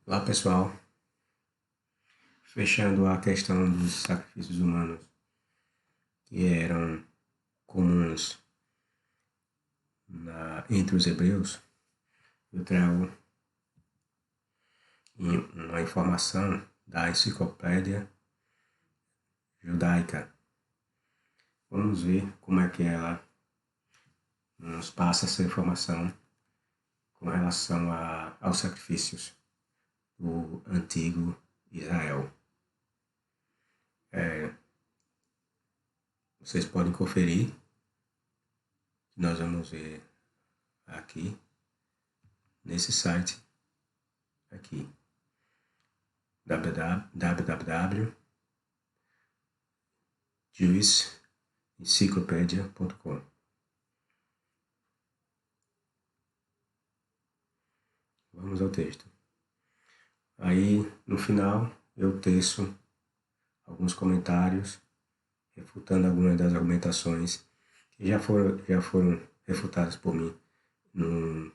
Olá pessoal, fechando a questão dos sacrifícios humanos que eram comuns entre os hebreus, eu trago uma informação da Enciclopédia Judaica. Vamos ver como é que ela nos passa essa informação com relação aos sacrifícios do antigo Israel. Vocês podem conferir, nós vamos ver aqui nesse site aqui, www.jewishencyclopedia.com. Vamos ao texto. Aí, no final, eu teço alguns comentários refutando algumas das argumentações que já foram refutadas por mim num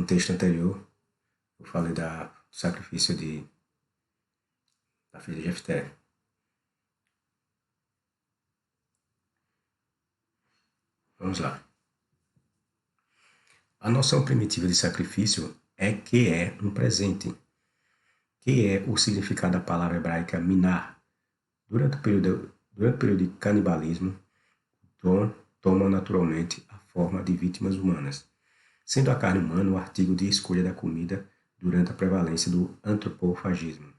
texto anterior. Eu falei do sacrifício da filha de Jefté. Vamos lá. A noção primitiva de sacrifício é que é um presente, que é o significado da palavra hebraica minar. Durante o período de canibalismo, toma naturalmente a forma de vítimas humanas, sendo a carne humana o artigo de escolha da comida durante a prevalência do antropofagismo.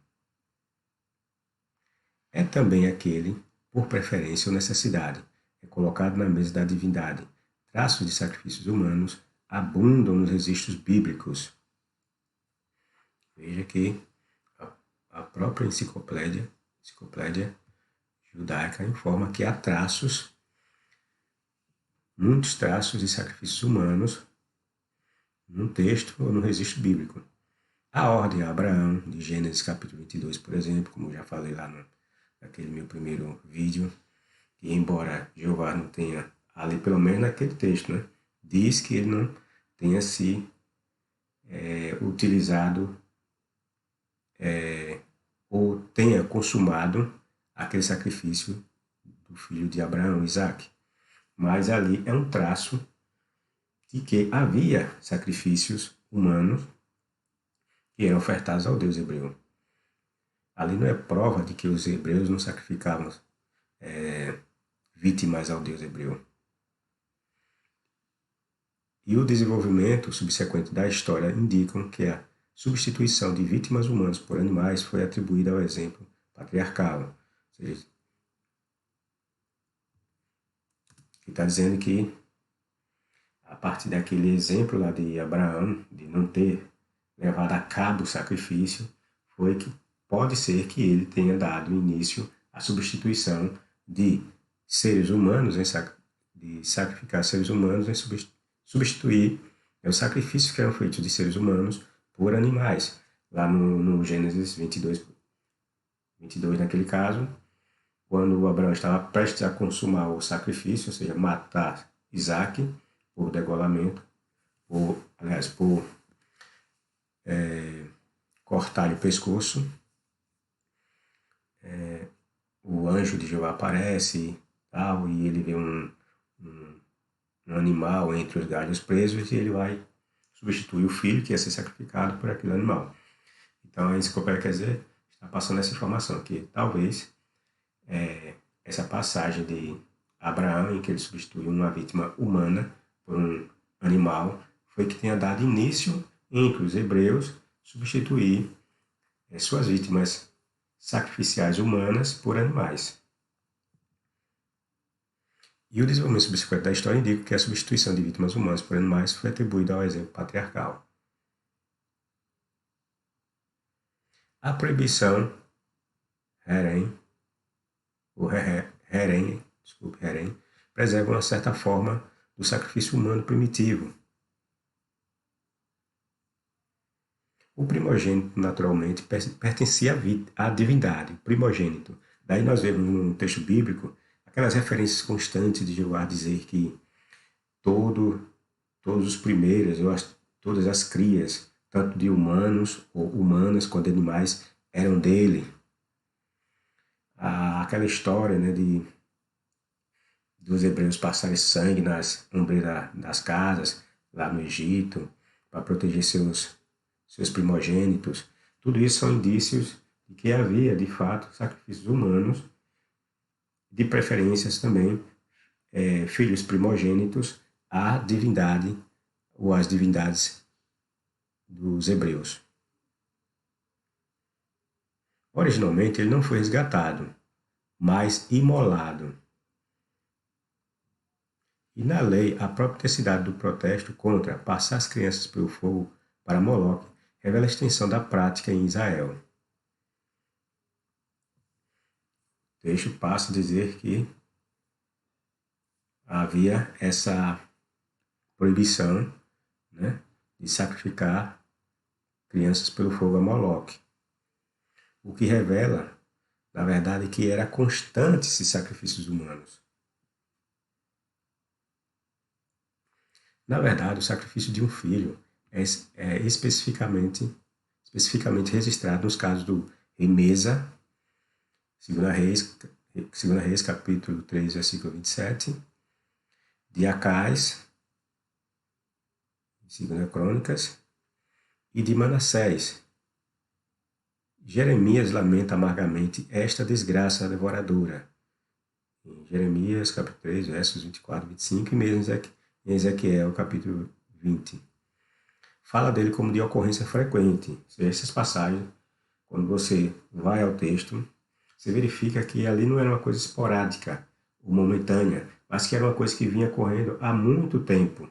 É também aquele, por preferência ou necessidade, é colocado na mesa da divindade. Traços de sacrifícios humanos abundam nos registros bíblicos. Veja que a própria enciclopédia judaica informa que há muitos traços de sacrifícios humanos num texto ou no registro bíblico. A ordem a Abraão, de Gênesis capítulo 22, por exemplo, como já falei lá naquele meu primeiro vídeo, que embora Jeová não tenha ali, pelo menos naquele texto, né, diz que ele não tenha se utilizado ou tenha consumado aquele sacrifício do filho de Abraão, Isaac. Mas ali é um traço de que havia sacrifícios humanos que eram ofertados ao Deus hebreu. Ali não é prova de que os hebreus não sacrificavam vítimas ao Deus hebreu. E o desenvolvimento subsequente da história indicam que a substituição de vítimas humanas por animais foi atribuída ao exemplo patriarcal. Ou seja, está dizendo que a partir daquele exemplo lá de Abraão, de não ter levado a cabo o sacrifício, foi que pode ser que ele tenha dado início à substituição de seres humanos, de sacrificar seres humanos, em substituir os sacrifícios que eram feitos de seres humanos por animais. Lá no Gênesis 22, naquele caso, quando Abraão estava prestes a consumar o sacrifício, ou seja, matar Isaac por degolamento, por cortar-lhe o pescoço, o anjo de Jeová aparece e ele vê um animal entre os galhos presos e ele vai substituir o filho que ia ser sacrificado por aquele animal. Então a enciclopédia quer dizer, está passando essa informação, que talvez essa passagem de Abraão, em que ele substituiu uma vítima humana por um animal, foi que tenha dado início entre os hebreus substituir suas vítimas sacrificiais humanas por animais. E o desenvolvimento subsequente da história indica que a substituição de vítimas humanas por animais foi atribuída ao exemplo patriarcal. A proibição Herem preserva uma certa forma do sacrifício humano primitivo. O primogênito, naturalmente, pertencia à divindade, o primogênito. Daí nós vemos no texto bíblico aquelas referências constantes de Jeová dizer que todos os primeiros, todas as crias tanto de humanos ou humanas quanto de animais, eram dele. Aquela história, né, dos hebreus passarem sangue nas ombreiras das casas, lá no Egito, para proteger seus primogênitos. Tudo isso são indícios de que havia, de fato, sacrifícios humanos, de preferências também, filhos primogênitos à divindade ou às divindades dos hebreus. Originalmente ele não foi resgatado, mas imolado. E na lei, a própria intensidade do protesto contra passar as crianças pelo fogo para Moloque revela a extensão da prática em Israel. O texto passa a dizer que havia essa proibição, né, de sacrificar crianças pelo fogo a Moloque. O que revela, na verdade, que era constante esses sacrifícios humanos. Na verdade, o sacrifício de um filho é especificamente registrado nos casos do rei Mesa, 2 Reis, capítulo 3, versículo 27, de Acais, 2 Crônicas, e de Manassés. Jeremias lamenta amargamente esta desgraça devoradora. Em Jeremias, capítulo 3, versos 24 e 25, e mesmo em Ezequiel, capítulo 20. Fala dele como de ocorrência frequente. Ou seja, essas passagens, quando você vai ao texto, você verifica que ali não era uma coisa esporádica ou momentânea, mas que era uma coisa que vinha correndo há muito tempo,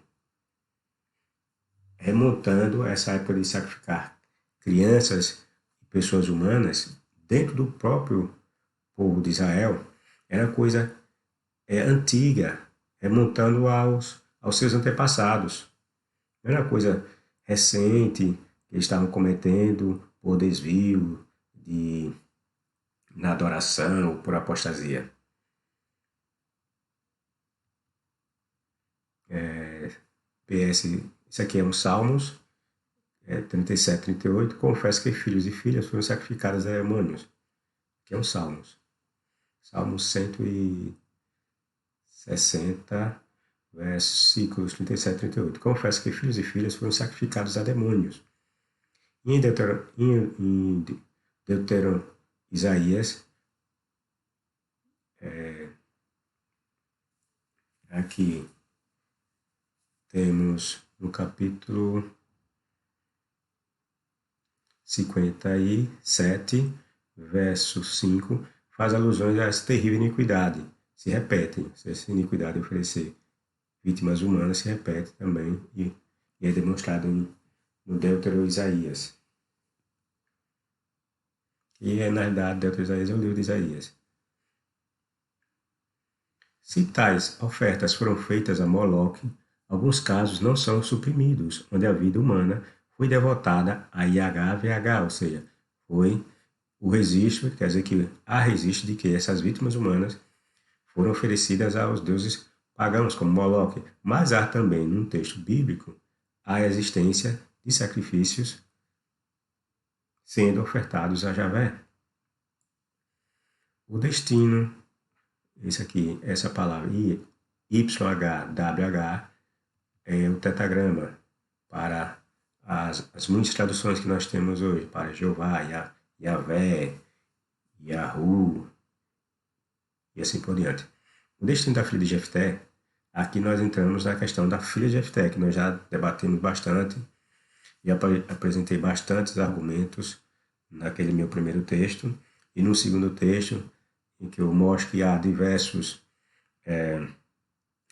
remontando essa época de sacrificar crianças e pessoas humanas dentro do próprio povo de Israel. Era coisa antiga, remontando aos seus antepassados. Não era coisa recente que eles estavam cometendo por desvio, na adoração, por apostasia. PS, isso aqui é um Salmos 37, 38. Confesso que filhos e filhas foram sacrificados a demônios. Aqui é um Salmos. Salmos 160, versículos 37 e 38. Confesso que filhos e filhas foram sacrificados a demônios. E em Deuteronômio, Isaías, aqui temos no capítulo 57, verso 5, faz alusões a essa terrível iniquidade. Se repetem, se essa iniquidade de oferecer vítimas humanas se repete também e é demonstrado no Deuteronômio Isaías. E na verdade, Deuteronômio Isaías é o livro de Isaías. Se tais ofertas foram feitas a Moloque, alguns casos não são suprimidos, onde a vida humana foi devotada a IHVH, ou seja, foi o registro, quer dizer que há registro de que essas vítimas humanas foram oferecidas aos deuses pagãos, como Moloque, mas há também, num texto bíblico, a existência de sacrifícios sendo ofertados a Javé. O destino, essa palavra YHWH é o tetragrama para as muitas traduções que nós temos hoje, para Jeová, Yahvé, Yahu, e assim por diante. O destino da filha de Jefté, aqui nós entramos na questão da filha de Jefté, que nós já debatemos bastante, e apresentei bastantes argumentos naquele meu primeiro texto, e no segundo texto, em que eu mostro que há diversos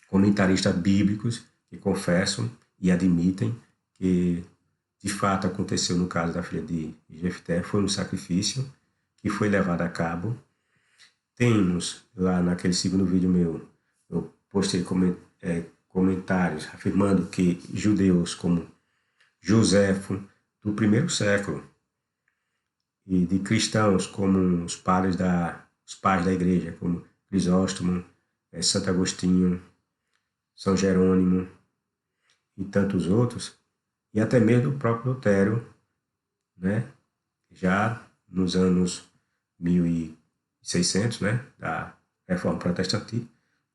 comentaristas bíblicos que confessam e admitem que de fato aconteceu no caso da filha de Jefté, foi um sacrifício que foi levado a cabo. Temos lá naquele segundo vídeo meu, eu postei comentários afirmando que judeus como Joséfo, do primeiro século, e de cristãos como os pais da igreja, como Crisóstomo, Santo Agostinho, São Jerônimo e tantos outros, e até mesmo do próprio Lutero, né? Já nos anos 1600, né? Da Reforma Protestante,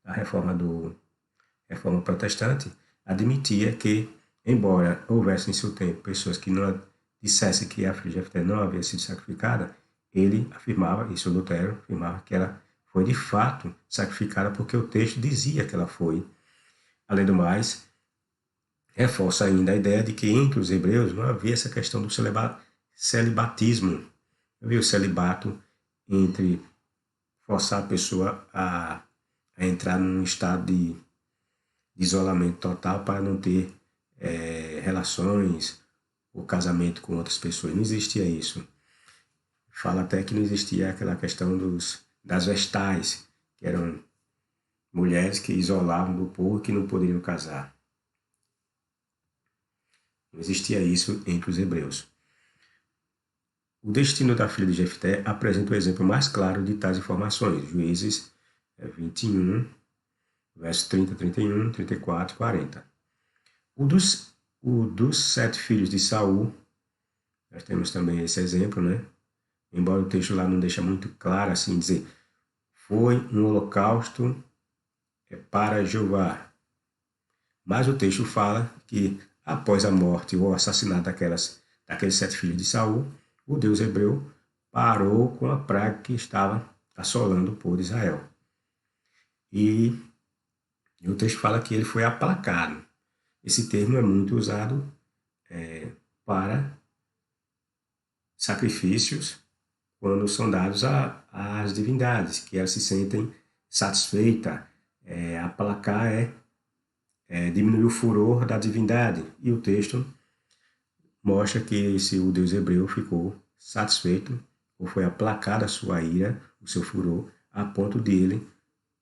Reforma Protestante, admitia que, embora houvesse em seu tempo pessoas que não dissessem que a filha de Jefté não havia sido sacrificada, ele afirmava, isso Lutero afirmava, que ela foi de fato sacrificada porque o texto dizia que ela foi. Além do mais, reforça ainda a ideia de que entre os hebreus não havia essa questão do celibatismo. Havia o celibato entre forçar a pessoa a entrar num estado de isolamento total para não ter relações ou casamento com outras pessoas. Não existia isso. Fala até que não existia aquela questão das vestais, que eram mulheres que isolavam do povo e que não poderiam casar. Não existia isso entre os hebreus. O destino da filha de Jefté apresenta o exemplo mais claro de tais informações. Juízes 21, versos 30, 31, 34 e 40. O dos 7 filhos de Saul, nós temos também esse exemplo, né? Embora o texto lá não deixa muito claro, assim, dizer, foi um holocausto para Jeová. Mas o texto fala que, após a morte ou assassinato daqueles 7 filhos de Saul, o Deus hebreu parou com a praga que estava assolando o povo de Israel. E o texto fala que ele foi aplacado. Esse termo é muito usado para sacrifícios quando são dados às divindades, que elas se sentem satisfeitas. Aplacar diminuir o furor da divindade. E o texto mostra que o Deus hebreu ficou satisfeito, ou foi aplacada a sua ira, o seu furor, a ponto de ele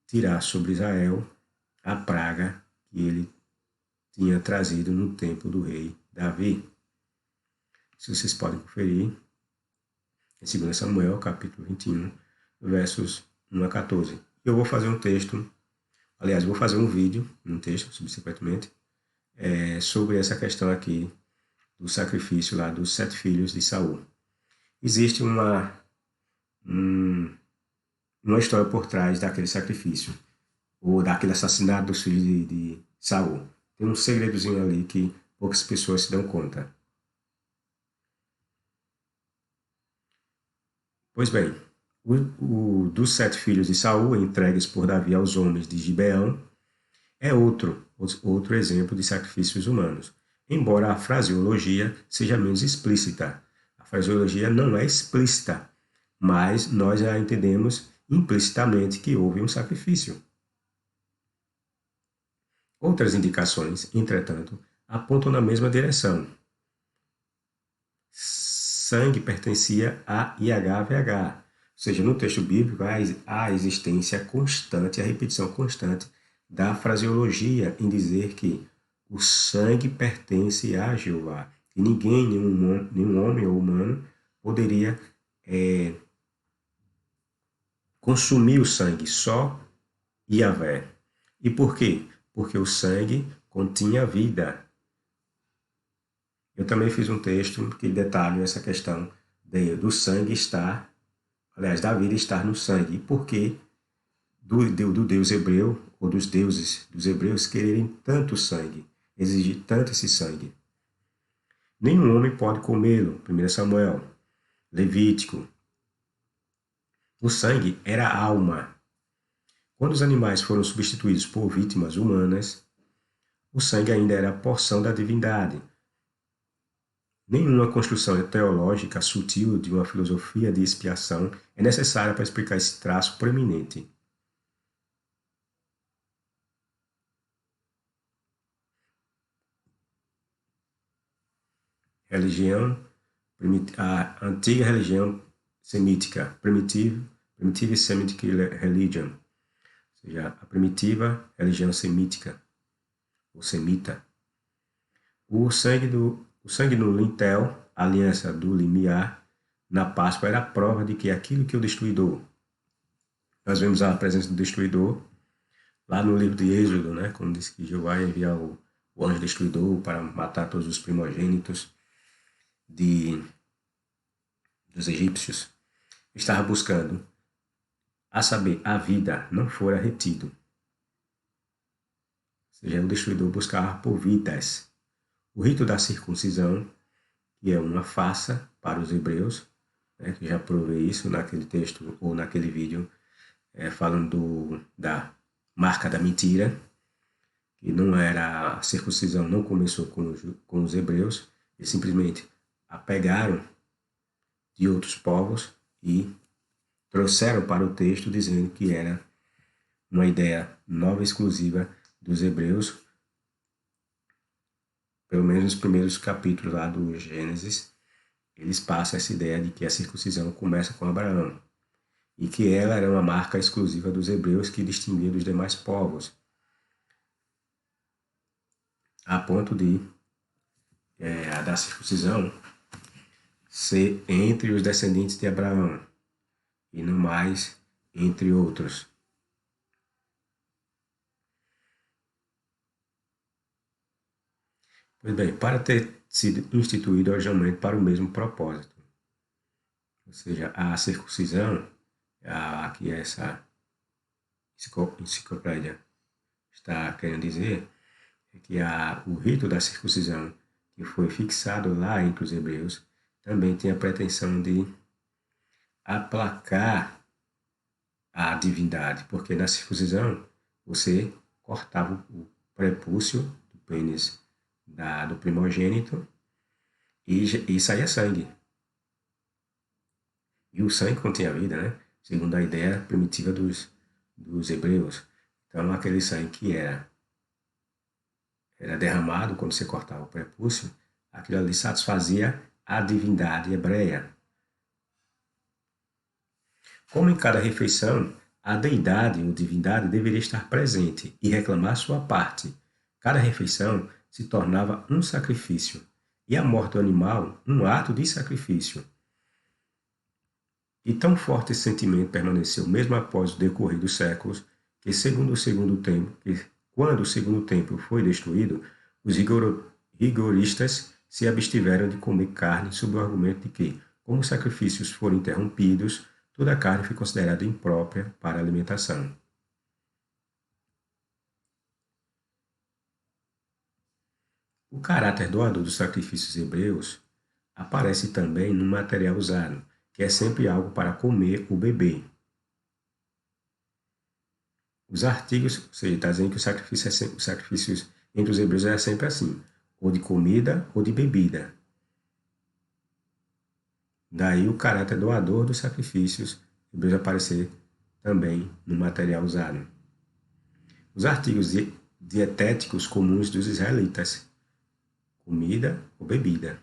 tirar sobre Israel a praga que ele tinha trazido no tempo do rei Davi. Se vocês podem conferir, em 2 Samuel, capítulo 21, versos 1 a 14. Eu vou fazer um texto, aliás, vou fazer um vídeo, um texto, subsequentemente, sobre essa questão aqui do sacrifício lá dos 7 filhos de Saul. Existe uma história por trás daquele sacrifício, ou daquele assassinato dos filhos de Saul. Tem um segredozinho ali que poucas pessoas se dão conta. Pois bem, dos 7 filhos de Saul, entregues por Davi aos homens de Gibeão, é outro exemplo de sacrifícios humanos. Embora a fraseologia seja menos explícita. A fraseologia não é explícita, mas nós já entendemos implicitamente que houve um sacrifício. Outras indicações, entretanto, apontam na mesma direção. Sangue pertencia a IHVH, ou seja, no texto bíblico há a existência constante, a repetição constante da fraseologia em dizer que o sangue pertence a Jeová. E ninguém, nenhum homem ou humano, poderia consumir o sangue, só Yahvé. E por quê? Porque o sangue continha vida. Eu também fiz um texto que detalha essa questão do sangue estar, aliás, da vida estar no sangue. E por que do Deus hebreu, ou dos deuses dos hebreus, quererem tanto sangue, exigir tanto esse sangue. Nenhum homem pode comê-lo, 1 Samuel, Levítico. O sangue era a alma. Quando os animais foram substituídos por vítimas humanas, o sangue ainda era a porção da divindade. Nenhuma construção teológica sutil de uma filosofia de expiação é necessária para explicar esse traço proeminente. A antiga religião semítica, Primitive Semitic Religion, ou seja, a primitiva religião semítica, ou semita. O sangue no lintel, a aliança do limiar, na Páscoa era a prova de que aquilo que o destruidor, nós vemos a presença do destruidor lá no livro de Êxodo, né, quando diz que Jeová ia enviar o o anjo destruidor, para matar todos os primogênitos dos egípcios, estava buscando, a saber, a vida, não fora retido. Ou seja, o destruidor buscava por vidas. O rito da circuncisão, que é uma farsa para os hebreus, né, que já provei isso naquele texto ou naquele vídeo, falando da marca da mentira, que não era a circuncisão, não começou com os hebreus, eles simplesmente a pegaram de outros povos e trouxeram para o texto dizendo que era uma ideia nova, exclusiva dos hebreus, pelo menos nos primeiros capítulos lá do Gênesis, eles passam essa ideia de que a circuncisão começa com Abraão e que ela era uma marca exclusiva dos hebreus que distinguia dos demais povos, a ponto de a da circuncisão ser entre os descendentes de Abraão e não mais entre outros. Pois bem, para ter sido instituído originalmente para o mesmo propósito, ou seja, a circuncisão, que essa enciclopédia está querendo dizer, é que o rito da circuncisão, que foi fixado lá entre os hebreus, também tem a pretensão de aplacar a divindade, porque na circuncisão você cortava o prepúcio do pênis do primogênito e saía sangue. E o sangue continha vida, né? Segundo a ideia primitiva dos hebreus. Então, aquele sangue que era derramado quando você cortava o prepúcio, aquilo ali satisfazia a divindade hebreia. Como em cada refeição, a deidade ou divindade deveria estar presente e reclamar sua parte. Cada refeição se tornava um sacrifício, e a morte do animal um ato de sacrifício. E tão forte esse sentimento permaneceu mesmo após o decorrer dos séculos, que quando o segundo templo foi destruído, os rigoristas se abstiveram de comer carne sob o argumento de que, como os sacrifícios foram interrompidos, toda a carne foi considerada imprópria para a alimentação. O caráter doador dos sacrifícios hebreus aparece também no material usado, que é sempre algo para comer ou beber. Os artigos, ou seja, está dizendo que os sacrifícios entre os hebreus era sempre assim, ou de comida ou de bebida. Daí o caráter doador dos sacrifícios hebreus aparecer também no material usado. Os artigos dietéticos comuns dos israelitas, comida ou bebida.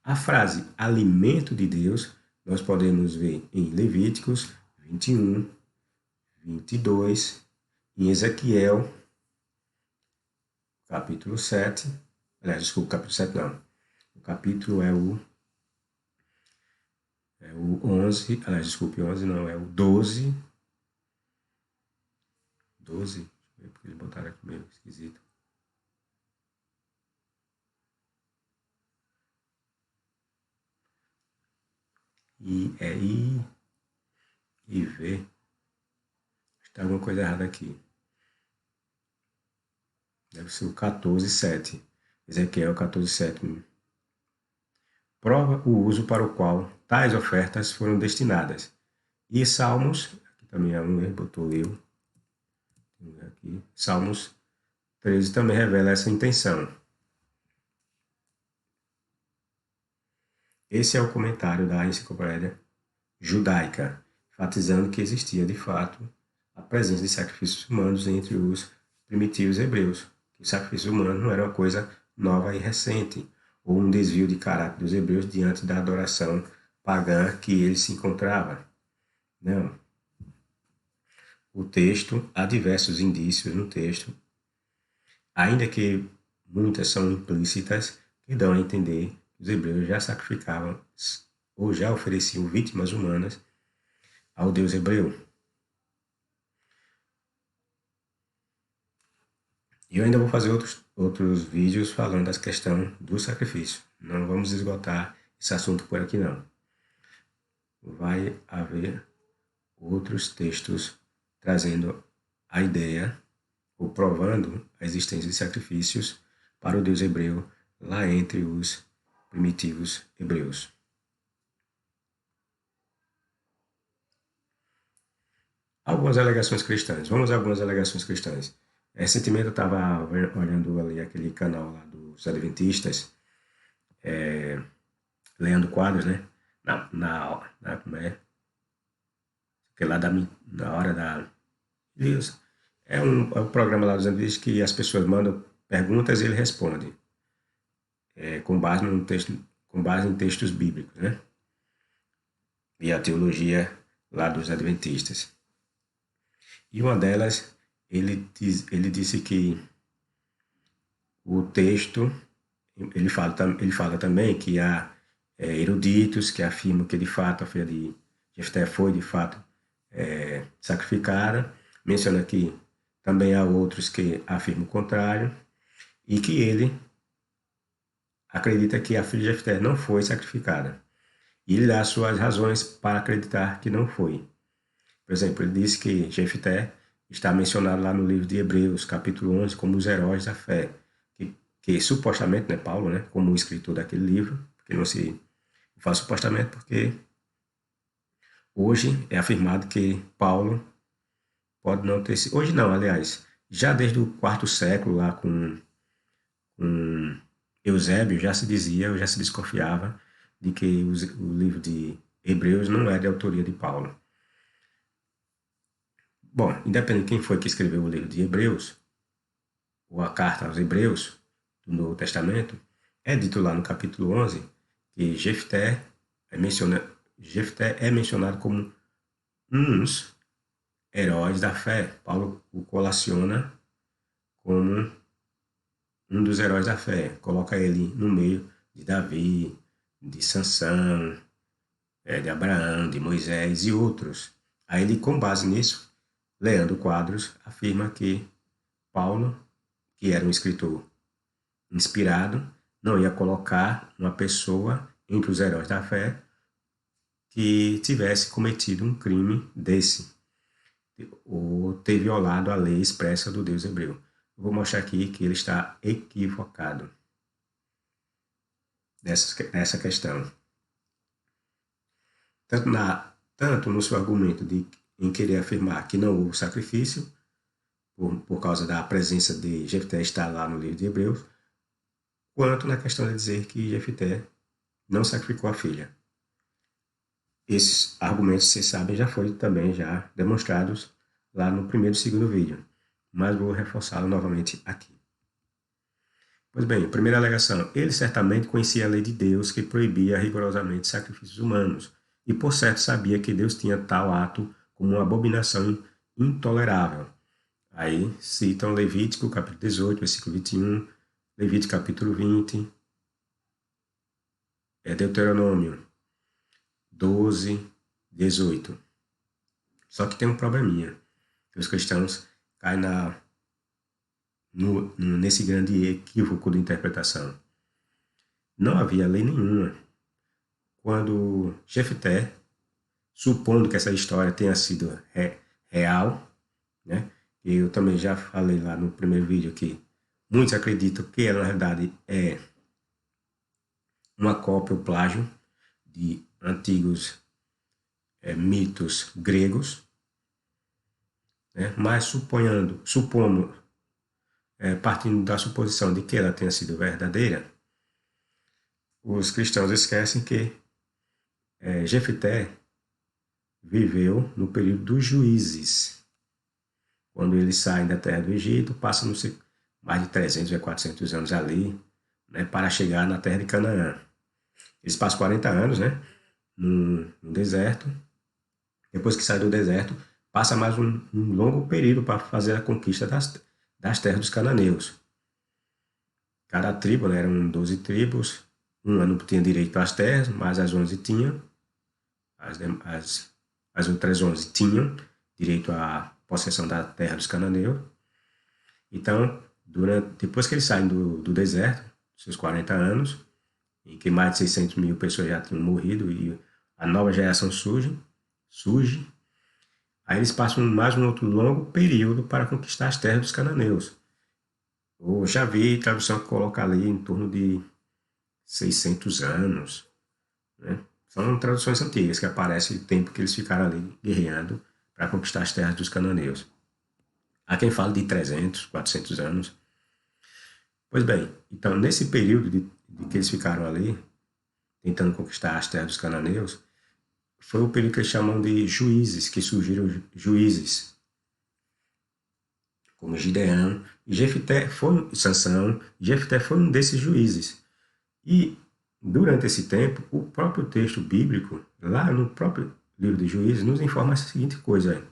A frase alimento de Deus nós podemos ver em Levíticos 21, 22, em Ezequiel, capítulo 7. Aliás, desculpa, capítulo 7 não. O capítulo é o 11, aliás, desculpe, 11 não, é o 12. 12, deixa eu ver porque eles botaram aqui meio esquisito. E V. Está alguma coisa errada aqui. Deve ser o 14:7. Ezequiel 14:7. Prova o uso para o qual tais ofertas foram destinadas. E Salmos, aqui também é um erro, botou eu. Aqui, Salmos 13 também revela essa intenção. Esse é o comentário da enciclopédia judaica, enfatizando que existia, de fato, a presença de sacrifícios humanos entre os primitivos hebreus. Que o sacrifício humano não era uma coisa nova e recente, ou um desvio de caráter dos hebreus diante da adoração pagã que ele se encontrava. Não. O texto, há diversos indícios no texto, ainda que muitas são implícitas, que dão a entender que os hebreus já sacrificavam ou já ofereciam vítimas humanas ao Deus hebreu. E eu ainda vou fazer outros vídeos falando da questão do sacrifício. Não vamos esgotar esse assunto por aqui, não. Vai haver outros textos trazendo a ideia ou provando a existência de sacrifícios para o Deus hebreu lá entre os primitivos hebreus. Algumas alegações cristãs. Vamos a algumas alegações cristãs. Recentemente eu estava olhando ali aquele canal lá dos Adventistas, Leandro Quadros, né? Como é? Que lá na hora da... Isso. É um programa lá dos Adventistas que as pessoas mandam perguntas e ele responde. Com base no texto, com base em textos bíblicos, né? E a teologia lá dos Adventistas. E uma delas, ele disse que o texto, ele fala também que há eruditos que afirmam que de fato a filha de Jefté foi de fato sacrificada. Menciona que também há outros que afirmam o contrário e que ele acredita que a filha de Jefté não foi sacrificada. E ele dá suas razões para acreditar que não foi. Por exemplo, ele diz que Jefté está mencionado lá no livro de Hebreus, capítulo 11, como os heróis da fé, que supostamente, né, Paulo, né, como o escritor daquele livro, que não se fala supostamente porque hoje é afirmado que Paulo pode não ter sido, hoje não, aliás, já desde o quarto século lá com Eusébio já se dizia, já se desconfiava de que o livro de Hebreus não é de autoria de Paulo. Bom, independente de quem foi que escreveu o livro de Hebreus, ou a carta aos Hebreus, do Novo Testamento, é dito lá no capítulo 11 que Jefté é mencionado como um dos heróis da fé. Paulo o colaciona como um dos heróis da fé. Coloca ele no meio de Davi, de Sansão, de Abraão, de Moisés e outros. Aí ele, com base nisso, Leandro Quadros afirma que Paulo, que era um escritor inspirado, não ia colocar uma pessoa entre os heróis da fé que tivesse cometido um crime desse, ou ter violado a lei expressa do Deus hebreu. Eu vou mostrar aqui que ele está equivocado nessa questão. Tanto no seu argumento em querer afirmar que não houve sacrifício, por causa da presença de Jefté estar lá no livro de Hebreus, quanto na questão de dizer que Jefté não sacrificou a filha. Esses argumentos, vocês sabem, já foram também já demonstrados lá no primeiro e segundo vídeo, mas vou reforçá-lo novamente aqui. Pois bem, primeira alegação, ele certamente conhecia a lei de Deus que proibia rigorosamente sacrifícios humanos, e por certo sabia que Deus tinha tal ato como uma abominação intolerável. Aí citam Levítico capítulo 18, versículo 21, Levítico capítulo 20, Deuteronômio 12, 18. Só que tem um probleminha, que os cristãos caem nesse grande equívoco de interpretação. Não havia lei nenhuma. Quando Jefté, supondo que essa história tenha sido real, né? Eu também já falei lá no primeiro vídeo que muitos acreditam que ela, na verdade, é uma cópia ou plágio de antigos mitos gregos, né? Mas supondo, partindo da suposição de que ela tenha sido verdadeira, os cristãos esquecem que Jefté viveu no período dos juízes. Quando eles saem da terra do Egito, passam mais de 300 a 400 anos ali, né, para chegar na terra de Canaã. Eles passam 40 anos, né, no deserto. Depois que sai do deserto, passa mais um longo período para fazer a conquista das terras dos cananeus. Cada tribo, né, eram 12 tribos, uma não tinha direito às terras, mas as 11 tinham. As outras 11 tinham direito à possessão da terra dos cananeus. Então, Depois que eles saem do deserto, seus 40 anos, em que mais de 600 mil pessoas já tinham morrido e a nova geração surge, aí eles passam mais um outro longo período para conquistar as terras dos cananeus. Eu já vi tradução que coloca ali em torno de 600 anos, né? São traduções antigas que aparece o tempo que eles ficaram ali guerreando para conquistar as terras dos cananeus. Há quem fale de 300, 400 anos. Pois bem, então nesse período de que eles ficaram ali, tentando conquistar as terras dos cananeus, foi o período que eles chamam de juízes, que surgiram juízes, como Gideão, Sansão, Jefté foi um desses juízes. E durante esse tempo, o próprio texto bíblico, lá no próprio livro de Juízes, nos informa a seguinte coisa: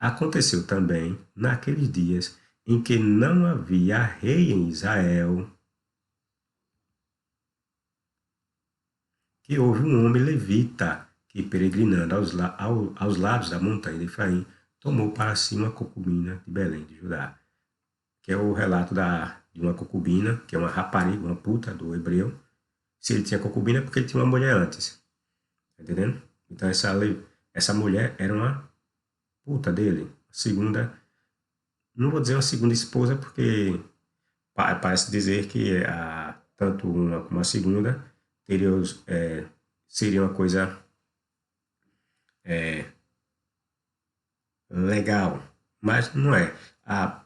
aconteceu também naqueles dias em que não havia rei em Israel, que houve um homem levita que, peregrinando aos lados da montanha de Efraim, tomou para si uma concubina de Belém de Judá, que é o relato de uma concubina, que é uma rapariga, uma puta do hebreu. Se ele tinha concubina é porque ele tinha uma mulher antes, tá entendendo? Então essa mulher era uma puta dele, segunda, não vou dizer uma segunda esposa porque parece dizer que tanto uma como a segunda seria uma coisa legal, mas não é. A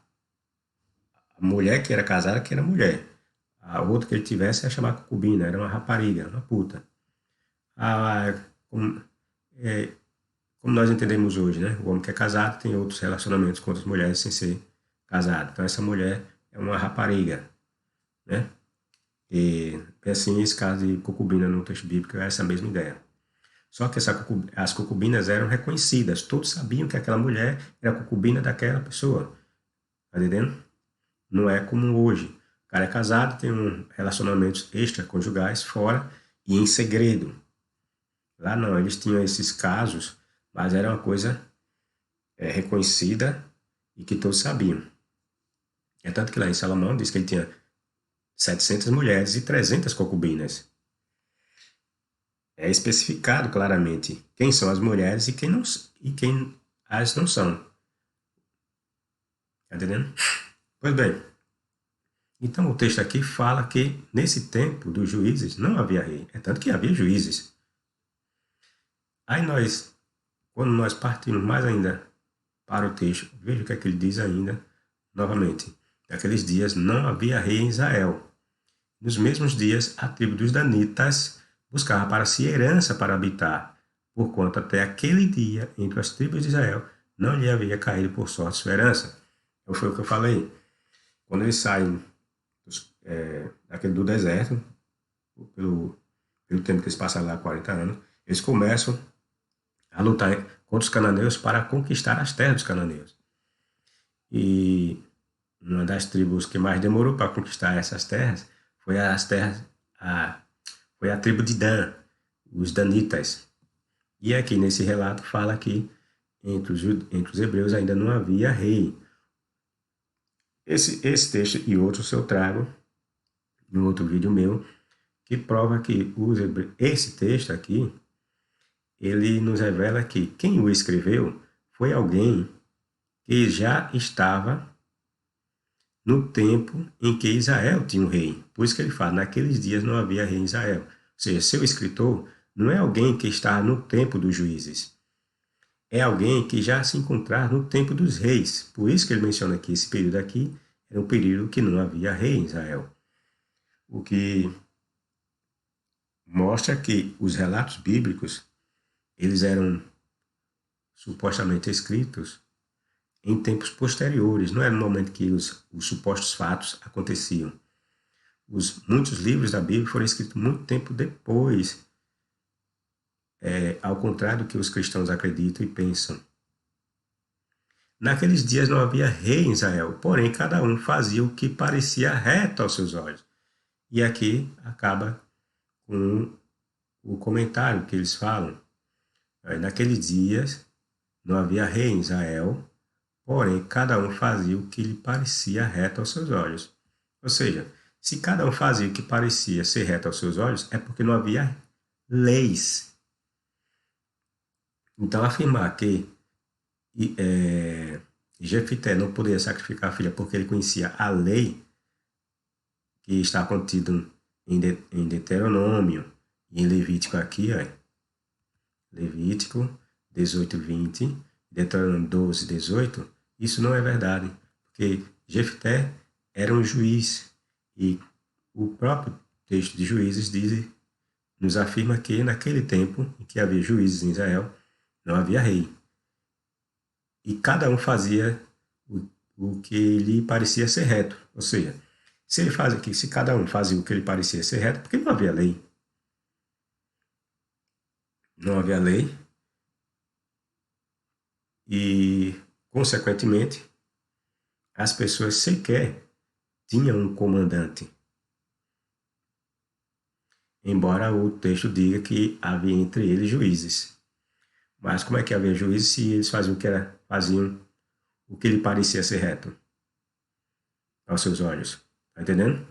mulher que era casada que era mulher. A outra que ele tivesse ia chamar concubina, era uma rapariga, uma puta. A, como, é, como nós entendemos hoje, né? O homem que é casado tem outros relacionamentos com outras mulheres sem ser casado. Então essa mulher é uma rapariga, né? E assim, esse caso de concubina no texto bíblico é essa mesma ideia. Só que as concubinas eram reconhecidas, todos sabiam que aquela mulher era concubina daquela pessoa, tá entendendo? Não é como hoje. O cara é casado, tem relacionamentos extraconjugais fora e em segredo. Lá não, eles tinham esses casos, mas era uma coisa reconhecida e que todos sabiam. É tanto que lá em Salomão diz que ele tinha 700 mulheres e 300 concubinas. É especificado claramente quem são as mulheres e quem as não são. Tá entendendo? Pois bem, então o texto aqui fala que nesse tempo dos juízes não havia rei. É tanto que havia juízes. Aí quando nós partimos mais ainda para o texto, veja o que é que ele diz ainda, novamente. Naqueles dias não havia rei em Israel. Nos mesmos dias, a tribo dos Danitas buscava para si herança para habitar, porquanto até aquele dia, entre as tribos de Israel, não lhe havia caído por sorte sua herança. Então foi o que eu falei. Quando eles saem do deserto, pelo tempo que eles passaram lá, 40 anos, eles começam a lutar contra os cananeus para conquistar as terras dos cananeus. E uma das tribos que mais demorou para conquistar essas terras foi foi a tribo de Dan, os Danitas. E aqui nesse relato fala que entre os hebreus ainda não havia rei. Esse texto e outros eu trago no outro vídeo meu, que prova que esse texto aqui, ele nos revela que quem o escreveu foi alguém que já estava no tempo em que Israel tinha um rei. Por isso que ele fala, naqueles dias não havia rei em Israel. Ou seja, seu escritor não é alguém que está no tempo dos juízes. É alguém que já se encontrava no tempo dos reis. Por isso que ele menciona que esse período aqui era um período que não havia rei em Israel. O que mostra que os relatos bíblicos, eles eram supostamente escritos em tempos posteriores, não era no momento que os supostos fatos aconteciam. Muitos livros da Bíblia foram escritos muito tempo depois, ao contrário do que os cristãos acreditam e pensam. Naqueles dias não havia rei em Israel, porém cada um fazia o que parecia reto aos seus olhos. E aqui acaba com o comentário que eles falam. Naqueles dias não havia rei em Israel, porém cada um fazia o que lhe parecia reto aos seus olhos. Ou seja, se cada um fazia o que parecia ser reto aos seus olhos, é porque não havia leis. Então, afirmar que Jefité não poderia sacrificar a filha porque ele conhecia a lei que está contida em Deuteronômio e em Levítico aqui, ó, Levítico 18, 20, Deuteronômio 12, 18, isso não é verdade, porque Jefté era um juiz e o próprio texto de Juízes nos afirma que naquele tempo em que havia juízes em Israel, não havia rei. E cada um fazia o que lhe parecia ser reto. Ou seja, se cada um fazia o que lhe parecia ser reto, porque não havia lei. Não havia lei. E, consequentemente, as pessoas sequer tinham um comandante. Embora o texto diga que havia entre eles juízes. Mas como é que havia juízes se eles faziam o que lhe parecia ser reto aos seus olhos? Está entendendo?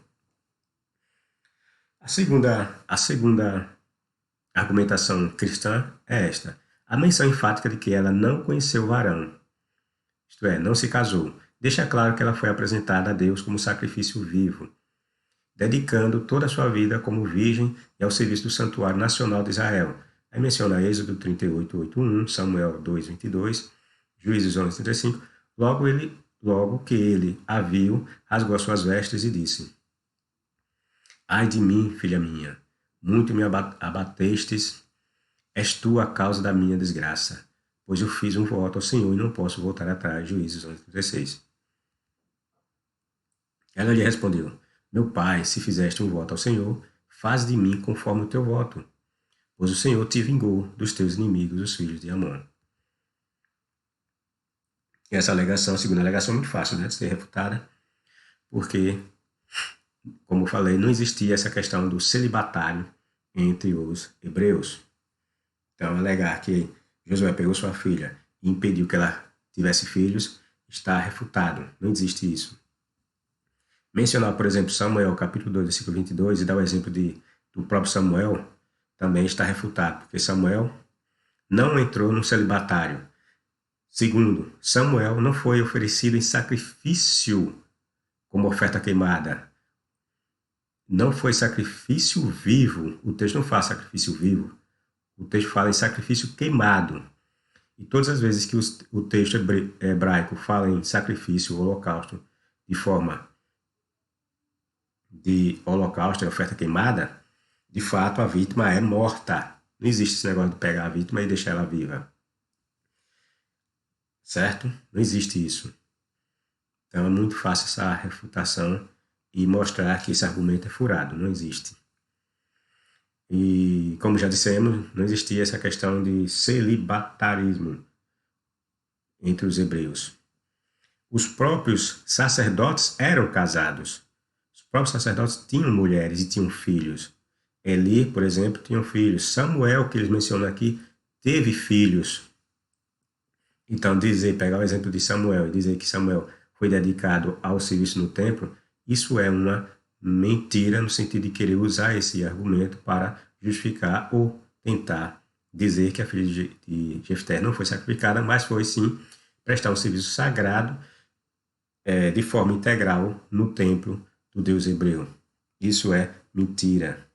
A segunda argumentação cristã é esta. A menção enfática de que ela não conheceu o varão, isto é, não se casou, deixa claro que ela foi apresentada a Deus como sacrifício vivo, dedicando toda a sua vida como virgem e ao serviço do Santuário Nacional de Israel. Aí menciona Êxodo 38, 8:1, Samuel 2, 22, Juízes 11, 35. Logo que ele a viu, rasgou as suas vestes e disse: Ai de mim, filha minha, muito me abatestes, és tu a causa da minha desgraça, pois eu fiz um voto ao Senhor e não posso voltar atrás. Juízes 11, 36. Ela lhe respondeu: Meu pai, se fizeste um voto ao Senhor, faz de mim conforme o teu voto, pois o Senhor te vingou dos teus inimigos, os filhos de Amon. Essa alegação, a segunda alegação, é muito fácil, né, de ser refutada, porque, como eu falei, não existia essa questão do celibatário entre os hebreus. Então, alegar que Josué pegou sua filha e impediu que ela tivesse filhos está refutado. Não existe isso. Mencionar, por exemplo, Samuel, capítulo 2, versículo 22, e dar o exemplo do próprio Samuel, também está refutado, porque Samuel não entrou no celibatário. Segundo, Samuel não foi oferecido em sacrifício como oferta queimada. Não foi sacrifício vivo. O texto não fala sacrifício vivo. O texto fala em sacrifício queimado. E todas as vezes que o texto hebraico fala em sacrifício, holocausto, de forma de holocausto, oferta queimada, de fato a vítima é morta. Não existe esse negócio de pegar a vítima e deixar ela viva. Certo? Não existe isso. Então é muito fácil essa refutação e mostrar que esse argumento é furado. Não existe. E, como já dissemos, não existia essa questão de celibatarismo entre os hebreus. Os próprios sacerdotes eram casados. Os próprios sacerdotes tinham mulheres e tinham filhos. Eli, por exemplo, tinha filhos. Samuel, que eles mencionam aqui, teve filhos. Então, pegar o exemplo de Samuel e dizer que Samuel foi dedicado ao serviço no templo, isso é uma mentira no sentido de querer usar esse argumento para justificar ou tentar dizer que a filha de Jefté não foi sacrificada, mas foi sim prestar um serviço sagrado de forma integral no templo do Deus hebreu. Isso é mentira.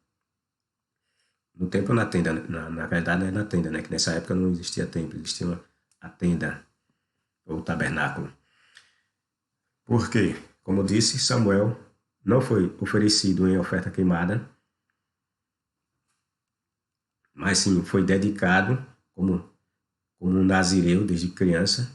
No templo, na tenda, na verdade é na tenda, né? Que nessa época não existia templo, existia a tenda, ou tabernáculo. Por quê? Como disse, Samuel não foi oferecido em oferta queimada, mas sim foi dedicado como um nazireu desde criança,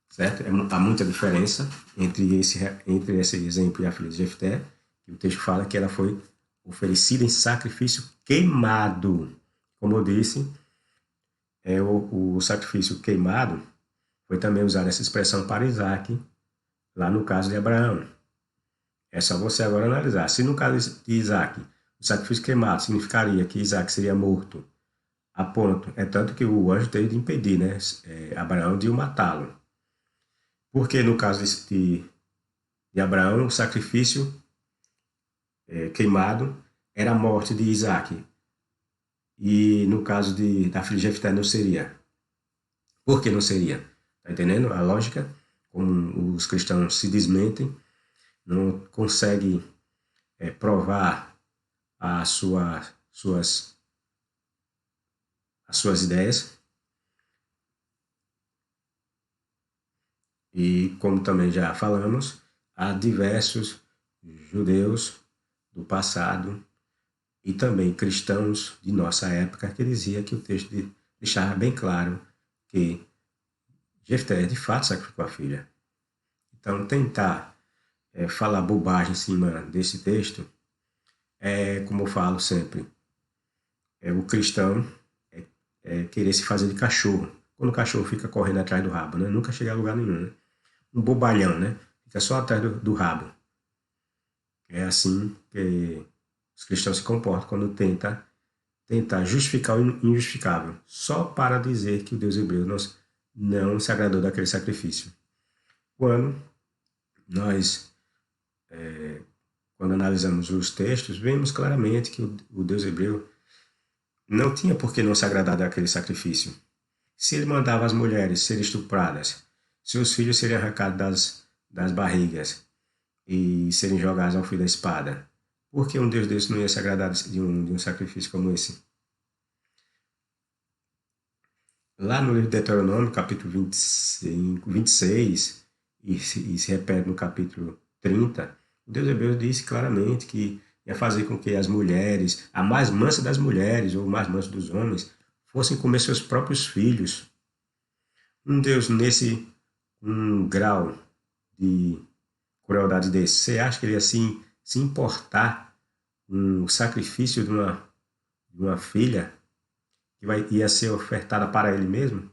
certo? Há muita diferença entre esse exemplo e a filha de Jefté, que o texto fala que ela foi oferecida em sacrifício queimado. Como eu disse, o sacrifício queimado foi também usada essa expressão para Isaac, lá no caso de Abraão. É só você agora analisar. Se no caso de Isaac, o sacrifício queimado significaria que Isaac seria morto a ponto, é tanto que o anjo teve de impedir, né, Abraão de o matá-lo. Porque no caso de Abraão, o sacrifício queimado era a morte de Isaac. E no caso da filha de Jefté não seria. Por que não seria? Está entendendo a lógica? Como os cristãos se desmentem, não conseguem provar suas, as suas ideias. E como também já falamos, há diversos judeus do passado e também cristãos de nossa época que dizia que o texto deixava bem claro que Jefté de fato sacrificou a filha. Então tentar falar bobagem em cima desse texto como eu falo sempre, o cristão querer se fazer de cachorro. Quando o cachorro fica correndo atrás do rabo, né? Nunca chega a lugar nenhum, né? Um bobalhão, né? Fica só atrás do rabo. É assim que os cristãos se comportam quando tentar justificar o injustificável, só para dizer que o Deus hebreu não se agradou daquele sacrifício. Nós, quando analisamos os textos, vemos claramente que o Deus hebreu não tinha por que não se agradar daquele sacrifício. Se ele mandava as mulheres serem estupradas, seus filhos serem arrancados das barrigas e serem jogados ao fio da espada, por que um Deus desse não ia se agradar de um sacrifício como esse? Lá no livro de Deuteronômio, capítulo 25, 26, e se repete no capítulo 30, o Deus hebreu disse claramente que ia fazer com que as mulheres, a mais mansa das mulheres, ou o mais manso dos homens, fossem comer seus próprios filhos. Um Deus nesse grau de crueldade desse, você acha que ele ia se importar com o sacrifício de uma filha que ia ser ofertada para ele mesmo?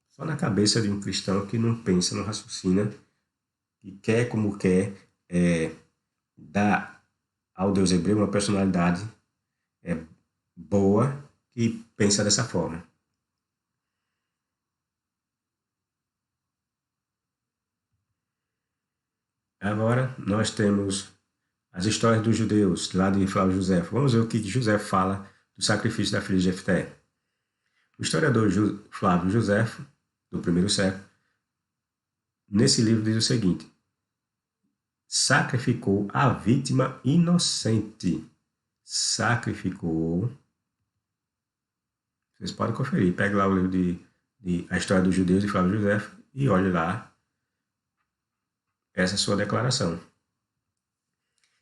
Só na cabeça de um cristão que não pensa, não raciocina, que quer como quer dar ao Deus hebreu uma personalidade boa que pensa dessa forma. Agora nós temos as histórias dos judeus, lá de Flávio José. Vamos ver o que José fala do sacrifício da filha de Jefté. O historiador Flávio José, do primeiro século, nesse livro diz o seguinte: sacrificou a vítima inocente. Sacrificou. Vocês podem conferir. Pegue lá o livro de A História dos Judeus de Flávio José e olhe lá essa sua declaração.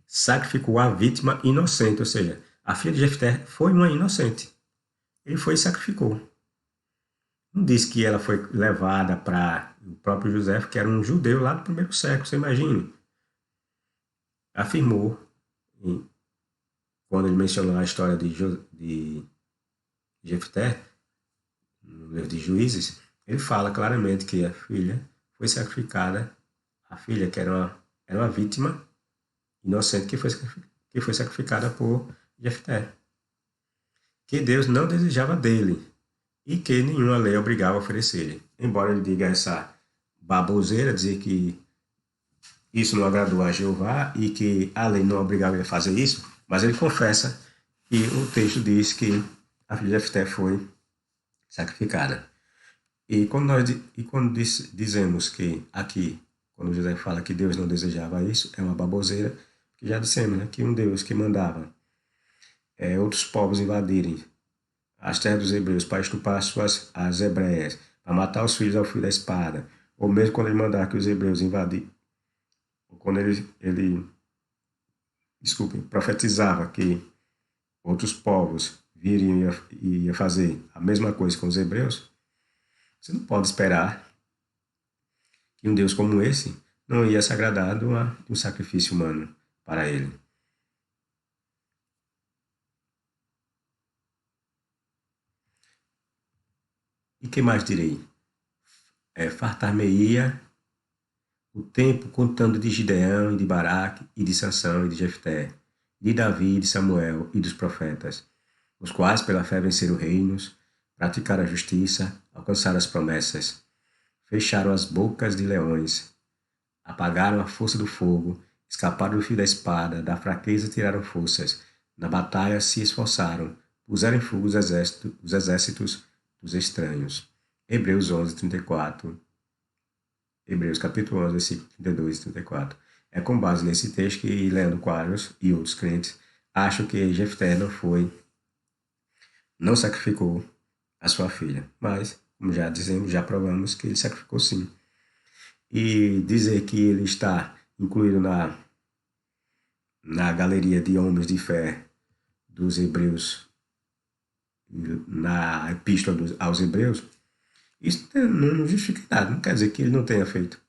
Sacrificou a vítima inocente, ou seja, a filha de Jefté foi uma inocente. Ele foi e sacrificou. Não diz que ela foi levada para o próprio José, que era um judeu lá do primeiro século, você imagine. Afirmou, quando ele mencionou a história de Jefté, no livro de Juízes, ele fala claramente que a filha foi sacrificada, a filha que era uma vítima inocente que foi sacrificada por Jefté, que Deus não desejava dele e que nenhuma lei obrigava a oferecer-lhe. Embora ele diga essa baboseira, dizer que isso não agradou a Jeová e que a lei não obrigava ele a fazer isso, mas ele confessa que o texto diz que a filha de Jefté foi sacrificada. E quando dizemos que aqui, quando José fala que Deus não desejava isso, é uma baboseira, que já dissemos, né, que um Deus que mandava outros povos invadirem as terras dos hebreus para estuprar as hebreias, para matar os filhos ao fio da espada, ou mesmo quando ele mandar que os hebreus invadissem, quando profetizava que outros povos viriam e ia fazer a mesma coisa com os hebreus, você não pode esperar que um Deus como esse não ia se agradar de um sacrifício humano para ele. E que mais direi? Fartar-me-ia o tempo contando de Gideão e de Baraque e de Sansão e de Jefté, de Davi e de Samuel e dos profetas, os quais pela fé venceram reinos, praticaram a justiça, alcançaram as promessas, fecharam as bocas de leões, apagaram a força do fogo, escaparam do fio da espada, da fraqueza tiraram forças, na batalha se esforçaram, puseram em fuga os exércitos dos estranhos. Hebreus 11, 34. Hebreus capítulo 11, versículo 32 e 34. É com base nesse texto que Leandro Quadros e outros crentes acham que Jefté não sacrificou a sua filha. Mas, como já dizemos, já provamos que ele sacrificou sim. E dizer que ele está incluído na galeria de homens de fé dos hebreus, na epístola aos hebreus, isso não justifica nada, não quer dizer que ele não tenha feito.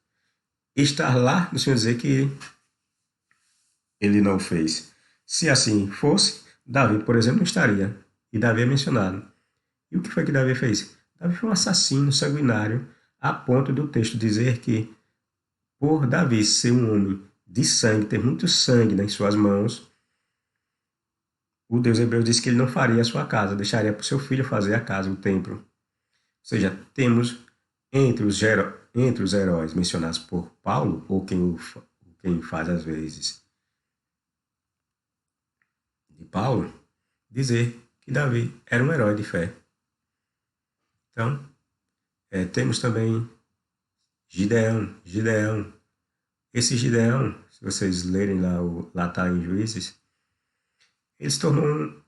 Estar lá não quer dizer que ele não fez. Se assim fosse, Davi, por exemplo, não estaria. E Davi é mencionado. E o que foi que Davi fez? Davi foi um assassino sanguinário, a ponto do texto dizer que, por Davi ser um homem de sangue, ter muito sangue em suas mãos, o Deus hebreu disse que ele não faria a sua casa, deixaria para o seu filho fazer a casa, o templo. Ou seja, temos entre os heróis mencionados por Paulo, ou quem faz às vezes de Paulo, dizer que Davi era um herói de fé. Então, temos também Gideão. Esse Gideão, se vocês lerem lá está em Juízes, ele se tornou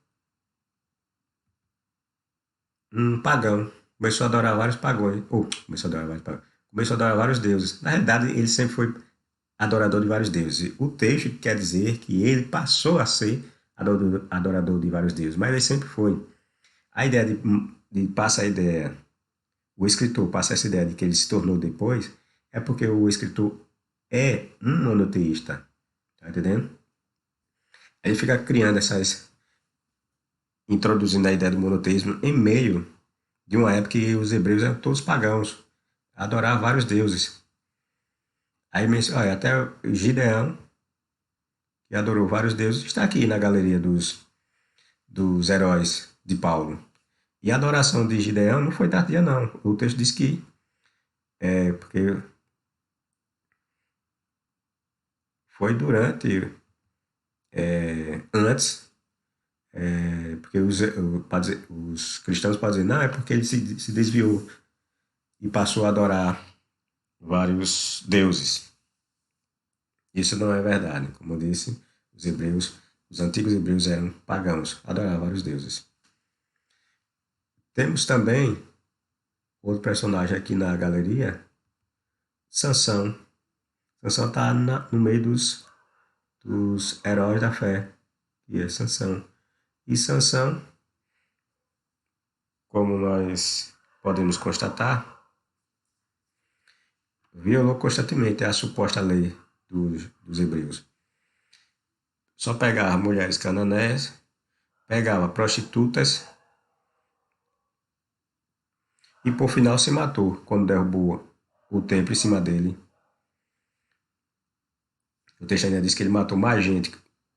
um pagão. Começou a adorar vários pagões. Começou a adorar vários deuses. Na realidade, ele sempre foi adorador de vários deuses. O texto quer dizer que ele passou a ser adorador de vários deuses, mas ele sempre foi. A ideia de passar a ideia, o escritor passa essa ideia de que ele se tornou depois, é porque o escritor é um monoteísta. Tá entendendo? Ele fica criando introduzindo a ideia do monoteísmo em meio de uma época que os hebreus eram todos pagãos, adoravam vários deuses. Aí olha, até Gideão, que adorou vários deuses, está aqui na galeria dos heróis de Paulo. E a adoração de Gideão não foi tardia, não. O texto diz que porque foi durante, antes, porque os cristãos podem dizer, não, é porque ele se desviou e passou a adorar vários deuses. Isso não é verdade. Como eu disse, os antigos hebreus eram pagãos, adoravam vários deuses. Temos também outro personagem aqui na galeria, Sansão. Sansão está no meio dos heróis da fé, que é Sansão. E Sansão, como nós podemos constatar, violou constantemente a suposta lei dos hebreus. Só pegava mulheres cananeias, pegava prostitutas e por final se matou quando derrubou o templo em cima dele. O texto ainda diz que ele matou mais gente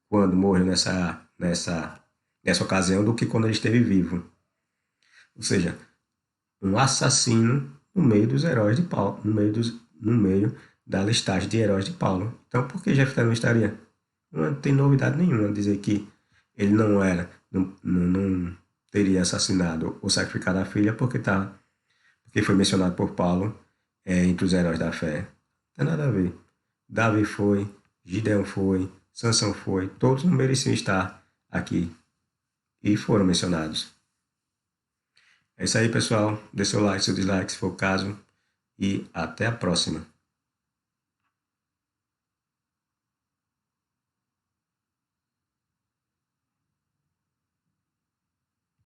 quando morreu nessa ocasião do que quando ele esteve vivo. Ou seja, um assassino no meio dos heróis de Paulo, no meio da listagem de heróis de Paulo. Então, por que Jefté não estaria? Não tem novidade nenhuma dizer que ele não teria assassinado ou sacrificado a filha porque foi mencionado por Paulo entre os heróis da fé. Não tem nada a ver. Davi foi, Gideão foi, Sansão foi, todos não mereciam estar aqui e foram mencionados. É isso aí, pessoal. Dê seu like, seu dislike, se for o caso, e até a próxima.